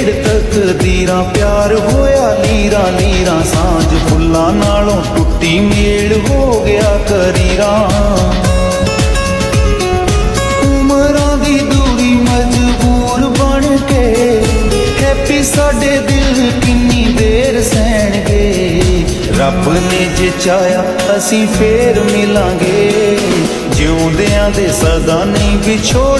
ਖੇਡ ਤਕਦੀਰਾਂ प्यार होया लीरा लीरा सांझ फुल्लां नालों टुट्टी मेल हो गया करीरा उमरां दी दूरी मजबूर बन के हैप्पी साडे दिल किन्नी देर सहणगे रब ने जे चाया असीं फेर मिलांगे जिउंदियां दे सदा नहीं विछोड़